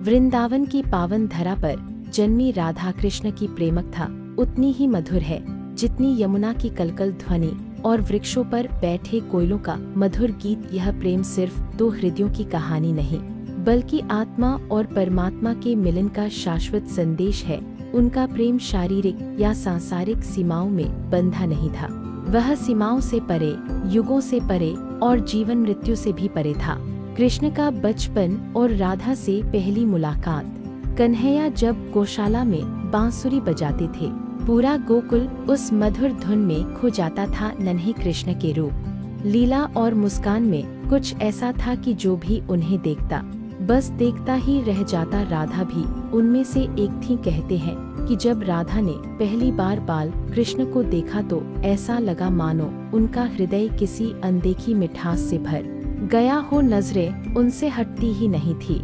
वृंदावन की पावन धरा पर जन्मी राधा कृष्ण की प्रेमकथा उतनी ही मधुर है जितनी यमुना की कलकल ध्वनि और वृक्षों पर बैठे कोयलों का मधुर गीत। यह प्रेम सिर्फ दो हृदयों की कहानी नहीं, बल्कि आत्मा और परमात्मा के मिलन का शाश्वत संदेश है। उनका प्रेम शारीरिक या सांसारिक सीमाओं में बंधा नहीं था, वह सीमाओं से परे, युगों से परे और जीवन मृत्यु से भी परे था। कृष्ण का बचपन और राधा से पहली मुलाकात। कन्हैया जब गौशाला में बांसुरी बजाते थे, पूरा गोकुल उस मधुर धुन में खो जाता था। नन्हे कृष्ण के रूप, लीला और मुस्कान में कुछ ऐसा था कि जो भी उन्हें देखता बस देखता ही रह जाता। राधा भी उनमें से एक थी। कहते हैं कि जब राधा ने पहली बार बाल कृष्ण को देखा तो ऐसा लगा मानो उनका हृदय किसी अनदेखी मिठास से भर गया हो। नजरें उनसे हटती ही नहीं थी।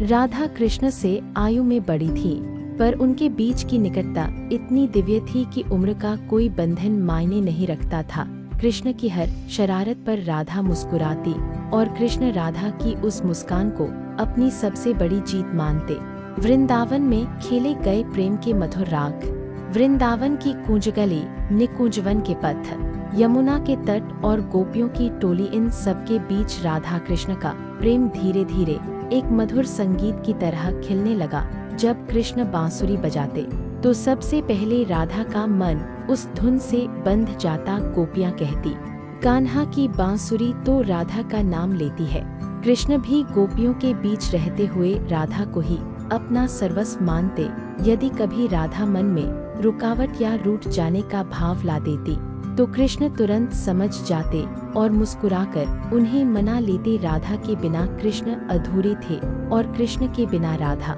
राधा कृष्ण से आयु में बड़ी थी, पर उनके बीच की निकटता इतनी दिव्य थी कि उम्र का कोई बंधन मायने नहीं रखता था। कृष्ण की हर शरारत पर राधा मुस्कुराती और कृष्ण राधा की उस मुस्कान को अपनी सबसे बड़ी जीत मानते। वृंदावन में खेले गए प्रेम के मधुर राग, वृंदावन की कूंजगली, निकुंजवन के पथ, यमुना के तट और गोपियों की टोली, इन सब के बीच राधा कृष्ण का प्रेम धीरे धीरे एक मधुर संगीत की तरह खिलने लगा। जब कृष्ण बांसुरी बजाते तो सबसे पहले राधा का मन उस धुन से बंध जाता। गोपियां कहती, कान्हा की बांसुरी, तो राधा का नाम लेती है। कृष्ण भी गोपियों के बीच रहते हुए राधा को ही अपना सर्वस्व मानते। यदि कभी राधा मन में रुकावट या रूठ जाने का भाव ला देती तो कृष्ण तुरंत समझ जाते और मुस्कुराकर उन्हें मना लेते। राधा के बिना कृष्ण अधूरे थे और कृष्ण के बिना राधा।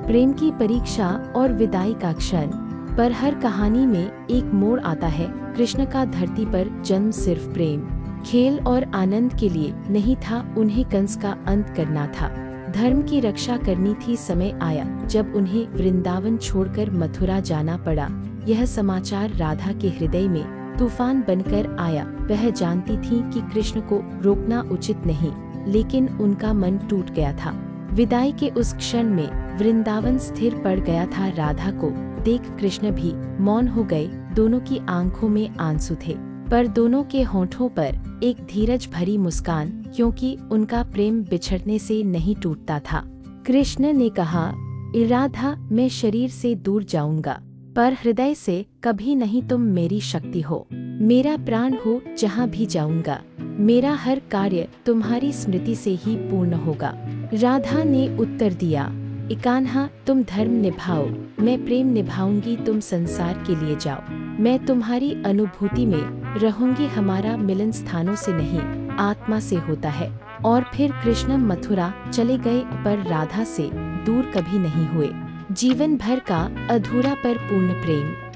प्रेम की परीक्षा और विदाई का क्षण। पर हर कहानी में एक मोड़ आता है। कृष्ण का धरती पर जन्म सिर्फ प्रेम, खेल और आनंद के लिए नहीं था, उन्हें कंस का अंत करना था, धर्म की रक्षा करनी थी। समय आया जब उन्हें वृंदावन छोड़कर मथुरा जाना पड़ा। यह समाचार राधा के हृदय में तूफान बनकर आया। वह जानती थी कि कृष्ण को रोकना उचित नहीं, लेकिन उनका मन टूट गया था। विदाई के उस क्षण में वृंदावन स्थिर पड़ गया था। राधा को देख कृष्ण भी मौन हो गए। दोनों की आंखों में आंसू थे, पर दोनों के होठों पर एक धीरज भरी मुस्कान, क्योंकि उनका प्रेम बिछड़ने से नहीं टूटता था। कृष्ण ने कहा, राधा, मैं शरीर से दूर जाऊंगा, पर हृदय से कभी नहीं। तुम मेरी शक्ति हो, मेरा प्राण हो। जहाँ भी जाऊंगा मेरा हर कार्य तुम्हारी स्मृति से ही पूर्ण होगा। राधा ने उत्तर दिया, कान्हा, तुम धर्म निभाओ, मैं प्रेम निभाऊंगी। तुम संसार के लिए जाओ, मैं तुम्हारी अनुभूति में रहूंगी। हमारा मिलन स्थानों से नहीं, आत्मा से होता है। और फिर कृष्ण मथुरा चले गए, पर राधा से दूर कभी नहीं हुए। जीवन भर का अधूरा पर पूर्ण प्रेम।